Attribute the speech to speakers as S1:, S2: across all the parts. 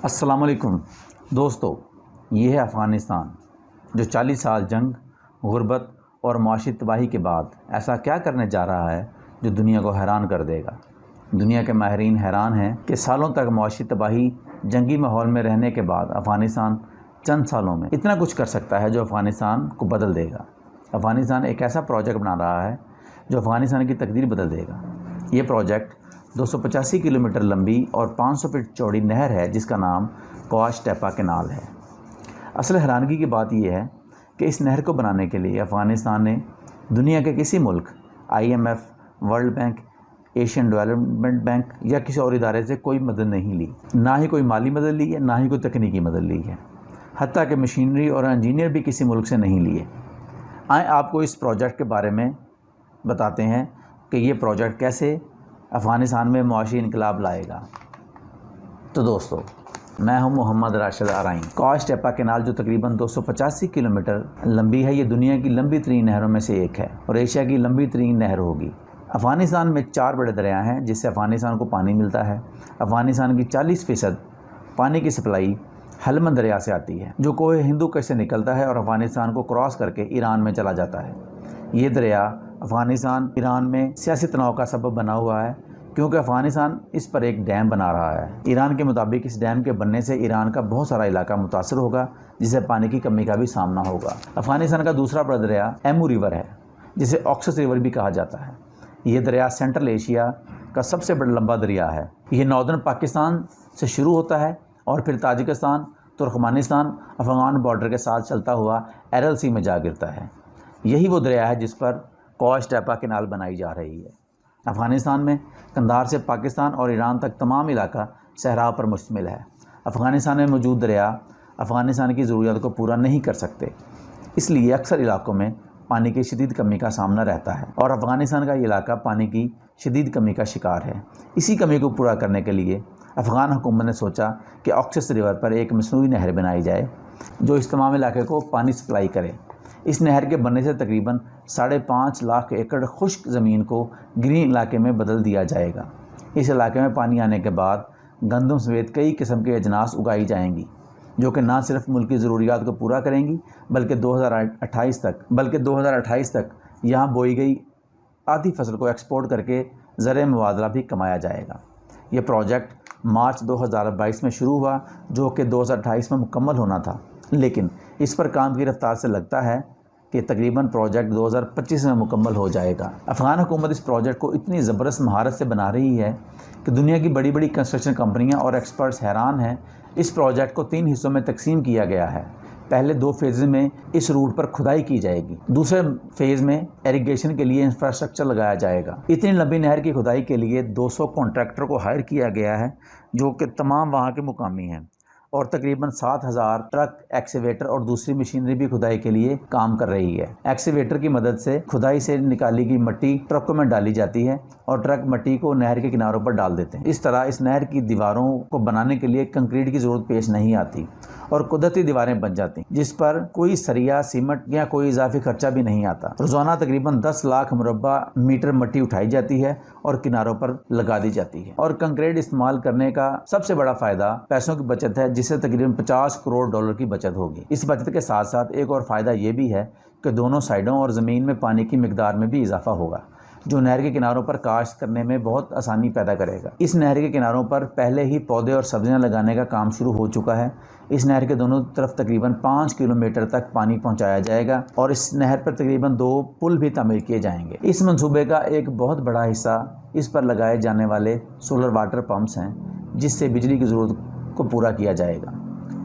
S1: السلام علیکم دوستو، یہ ہے افغانستان جو 40 سال جنگ، غربت اور معاشی تباہی کے بعد ایسا کیا کرنے جا رہا ہے جو دنیا کو حیران کر دے گا۔ دنیا کے ماہرین حیران ہیں کہ سالوں تک معاشی تباہی، جنگی ماحول میں رہنے کے بعد افغانستان چند سالوں میں اتنا کچھ کر سکتا ہے جو افغانستان کو بدل دے گا۔ افغانستان ایک ایسا پروجیکٹ بنا رہا ہے جو افغانستان کی تقدیر بدل دے گا۔ یہ پروجیکٹ 285 کلومیٹر لمبی اور 500 فٹ چوڑی نہر ہے جس کا نام کوآش ٹیپا کینال ہے۔ اصل حیرانگی کی بات یہ ہے کہ اس نہر کو بنانے کے لیے افغانستان نے دنیا کے کسی ملک، IMF، world bank, Asian development bank یا کسی اور ادارے سے کوئی مدد نہیں لی، نہ ہی کوئی مالی مدد لی ہے، نہ ہی کوئی تکنیکی مدد لی ہے، حتیٰ کہ مشینری اور انجینئر بھی کسی ملک سے نہیں لیے۔ آئیں آپ کو اس پروجیکٹ کے بارے میں بتاتے ہیں کہ یہ پروجیکٹ کیسے افغانستان میں معاشی انقلاب لائے گا۔ تو دوستو، میں ہوں محمد راشد آرائیں۔ کوآش ٹیپا کینال جو تقریباً 285 کلومیٹر لمبی ہے، یہ دنیا کی لمبی ترین نہروں میں سے ایک ہے اور ایشیا کی لمبی ترین نہر ہوگی۔ افغانستان میں 4 بڑے دریا ہیں جس سے افغانستان کو پانی ملتا ہے۔ افغانستان کی 40% پانی کی سپلائی ہلمند دریا سے آتی ہے جو کوہ ہندو کش سے نکلتا ہے اور افغانستان کو کراس کر کے ایران میں چلا جاتا ہے۔ یہ دریا افغانستان ایران میں سیاسی تناؤ کا سبب بنا ہوا ہے کیونکہ افغانستان اس پر ایک ڈیم بنا رہا ہے۔ ایران کے مطابق اس ڈیم کے بننے سے ایران کا بہت سارا علاقہ متاثر ہوگا جس سے پانی کی کمی کا بھی سامنا ہوگا۔ افغانستان کا دوسرا بڑا دریا ایمو ریور ہے جسے آکسس ریور بھی کہا جاتا ہے۔ یہ دریا سینٹرل ایشیا کا سب سے بڑا لمبا دریا ہے۔ یہ ناردرن پاکستان سے شروع ہوتا ہے اور پھر تاجکستان، ترکمانستان، افغان بارڈر کے ساتھ چلتا ہوا ایرل سی میں جا گرتا ہے۔ یہی وہ دریا ہے جس پر کوآش ٹیپا کینال بنائی جا رہی ہے۔ افغانستان میں قندھار سے پاکستان اور ایران تک تمام علاقہ صحرا پر مشتمل ہے۔ افغانستان میں موجود دریا افغانستان کی ضروریات کو پورا نہیں کر سکتے، اس لیے اکثر علاقوں میں پانی کی شدید کمی کا سامنا رہتا ہے اور افغانستان کا یہ علاقہ پانی کی شدید کمی کا شکار ہے۔ اسی کمی کو پورا کرنے کے لیے افغان حکومت نے سوچا کہ آکسس ریور پر ایک مصنوعی نہر بنائی جائے جو اس تمام علاقے کو پانی سپلائی کرے۔ اس نہر کے بننے سے تقریباً 5.5 لاکھ ایکڑ خشک زمین کو گرین علاقے میں بدل دیا جائے گا۔ اس علاقے میں پانی آنے کے بعد گندم سمیت کئی قسم کے اجناس اگائی جائیں گی جو کہ نہ صرف ملکی ضروریات کو پورا کریں گی بلکہ 2028 تک یہاں بوئی گئی آدھی فصل کو ایکسپورٹ کر کے زرعی مبادلہ بھی کمایا جائے گا۔ یہ پروجیکٹ مارچ 2022 میں شروع ہوا جو کہ 2028 میں مکمل ہونا تھا، لیکن اس پر کام کی رفتار سے لگتا ہے کہ تقریباً پروجیکٹ 2025 میں مکمل ہو جائے گا۔ افغان حکومت اس پروجیکٹ کو اتنی زبردست مہارت سے بنا رہی ہے کہ دنیا کی بڑی بڑی کنسٹرکشن کمپنیاں اور ایکسپرٹس حیران ہیں۔ اس پروجیکٹ کو 3 حصوں میں تقسیم کیا گیا ہے۔ پہلے 2 فیز میں اس روٹ پر کھدائی کی جائے گی، دوسرے فیز میں ایریگیشن کے لیے انفراسٹرکچر لگایا جائے گا۔ اتنی لمبی نہر کی کھدائی کے لیے 200 کانٹریکٹر کو ہائر کیا گیا ہے جو کہ تمام وہاں کے مقامی ہیں اور تقریباً 7,000 ٹرک، ایکسیویٹر اور دوسری مشینری بھی کھدائی کے لیے کام کر رہی ہے۔ ایکسیویٹر کی مدد سے کھدائی سے نکالی گئی مٹی ٹرکوں میں ڈالی جاتی ہے اور ٹرک مٹی کو نہر کے کناروں پر ڈال دیتے ہیں۔ اس طرح اس نہر کی دیواروں کو بنانے کے لیے کنکریٹ کی ضرورت پیش نہیں آتی اور قدرتی دیواریں بن جاتی ہیں جس پر کوئی سریا، سیمنٹ یا کوئی اضافی خرچہ بھی نہیں آتا۔ روزانہ تقریباً 10 لاکھ مربع میٹر مٹی اٹھائی جاتی ہے اور کناروں پر لگا دی جاتی ہے۔ اور کنکریٹ استعمال کرنے کا سب سے بڑا فائدہ پیسوں کی بچت ہے جس سے تقریباً $50 کروڑ کی بچت ہوگی۔ اس بچت کے ساتھ ساتھ ایک اور فائدہ یہ بھی ہے کہ دونوں سائڈوں اور زمین میں پانی کی مقدار میں بھی اضافہ ہوگا جو نہر کے کناروں پر کاشت کرنے میں بہت آسانی پیدا کرے گا۔ اس نہر کے کناروں پر پہلے ہی پودے اور سبزیاں لگانے کا کام شروع ہو چکا ہے۔ اس نہر کے دونوں طرف تقریباً 5 کلومیٹر تک پانی پہنچایا جائے گا اور اس نہر پر تقریباً 2 پل بھی تعمیر کیے جائیں گے۔ اس منصوبے کا ایک بہت بڑا حصہ اس پر لگائے جانے والے سولر واٹر پمپس ہیں جس سے بجلی کی ضرورت کو پورا کیا جائے گا۔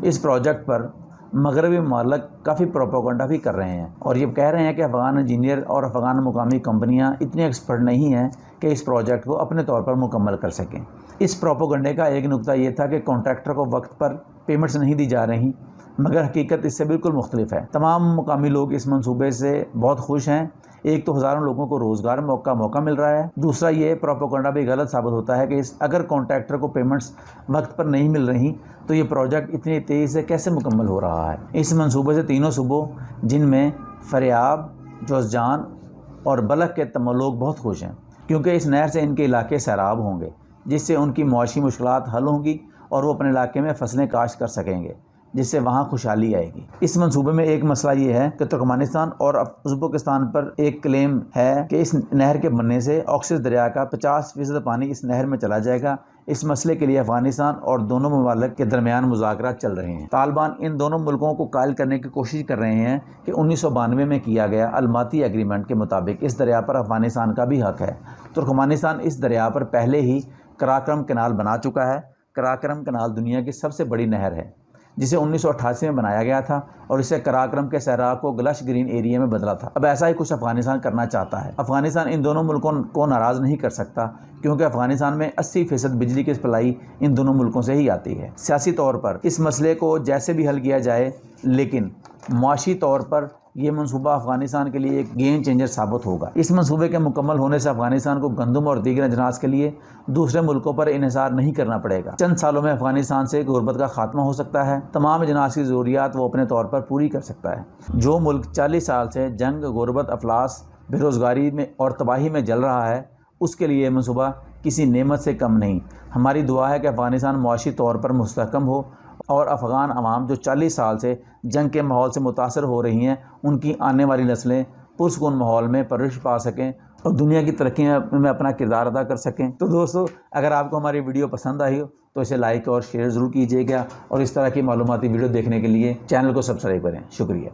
S1: اس پروجیکٹ پر مغربی ممالک کافی پروپیگنڈا بھی کر رہے ہیں اور یہ کہہ رہے ہیں کہ افغان انجینئر اور افغان مقامی کمپنیاں اتنی ایکسپرٹ نہیں ہیں کہ اس پروجیکٹ کو اپنے طور پر مکمل کر سکیں۔ اس پروپیگنڈے کا ایک نقطہ یہ تھا کہ کانٹریکٹر کو وقت پر پیمنٹس نہیں دی جا رہی، مگر حقیقت اس سے بالکل مختلف ہے۔ تمام مقامی لوگ اس منصوبے سے بہت خوش ہیں۔ ایک تو ہزاروں لوگوں کو روزگار موقع مل رہا ہے، دوسرا یہ پروپیگنڈا بھی غلط ثابت ہوتا ہے کہ اگر کانٹریکٹر کو پیمنٹس وقت پر نہیں مل رہی تو یہ پروجیکٹ اتنی تیزی سے کیسے مکمل ہو رہا ہے۔ اس منصوبے سے تینوں صوبوں جن میں فریاب، جوزجان اور بلخ کے تمام لوگ بہت خوش ہیں کیونکہ اس نہر سے ان کے علاقے سیراب ہوں گے جس سے ان کی معاشی مشکلات حل ہوں گی اور وہ اپنے علاقے میں فصلیں کاشت کر سکیں گے، جس سے وہاں خوشحالی آئے گی۔ اس منصوبے میں ایک مسئلہ یہ ہے کہ ترکمانستان اور ازبکستان پر ایک کلیم ہے کہ اس نہر کے بننے سے آکسس دریا کا 50% پانی اس نہر میں چلا جائے گا۔ اس مسئلے کے لیے افغانستان اور دونوں ممالک کے درمیان مذاکرات چل رہے ہیں۔ طالبان ان دونوں ملکوں کو قائل کرنے کی کوشش کر رہے ہیں کہ 1992 میں کیا گیا الماتی ایگریمنٹ کے مطابق اس دریا پر افغانستان کا بھی حق ہے۔ ترکمانستان اس دریا پر پہلے ہی قراقرم کینال بنا چکا ہے۔ قراقرم کینال دنیا کی سب سے بڑی نہر ہے، جسے 1988 میں بنایا گیا تھا اور اسے قراقرم کے صحرا کو گلش گرین ایریا میں بدلا تھا۔ اب ایسا ہی کچھ افغانستان کرنا چاہتا ہے۔ افغانستان ان دونوں ملکوں کو ناراض نہیں کر سکتا، کیونکہ افغانستان میں 80% بجلی کی سپلائی ان دونوں ملکوں سے ہی آتی ہے۔ سیاسی طور پر اس مسئلے کو جیسے بھی حل کیا جائے، لیکن معاشی طور پر یہ منصوبہ افغانستان کے لیے ایک گیم چینجر ثابت ہوگا۔ اس منصوبے کے مکمل ہونے سے افغانستان کو گندم اور دیگر اجناس کے لیے دوسرے ملکوں پر انحصار نہیں کرنا پڑے گا۔ چند سالوں میں افغانستان سے غربت کا خاتمہ ہو سکتا ہے۔ تمام اجناس کی ضروریات وہ اپنے طور پر پوری کر سکتا ہے۔ جو ملک 40 سال سے جنگ، غربت، افلاس، بے روزگاری میں اور تباہی میں جل رہا ہے، اس کے لیے یہ منصوبہ کسی نعمت سے کم نہیں۔ ہماری دعا ہے کہ افغانستان معاشی طور پر مستحکم ہو اور افغان عوام جو 40 سال سے جنگ کے ماحول سے متاثر ہو رہی ہیں، ان کی آنے والی نسلیں پرسکون ماحول میں پرورش پا سکیں اور دنیا کی ترقی میں اپنا کردار ادا کر سکیں۔ تو دوستو، اگر آپ کو ہماری ویڈیو پسند آئی ہو تو اسے لائک اور شیئر ضرور کیجیے گا، اور اس طرح کی معلوماتی ویڈیو دیکھنے کے لیے چینل کو سبسکرائب کریں۔ شکریہ۔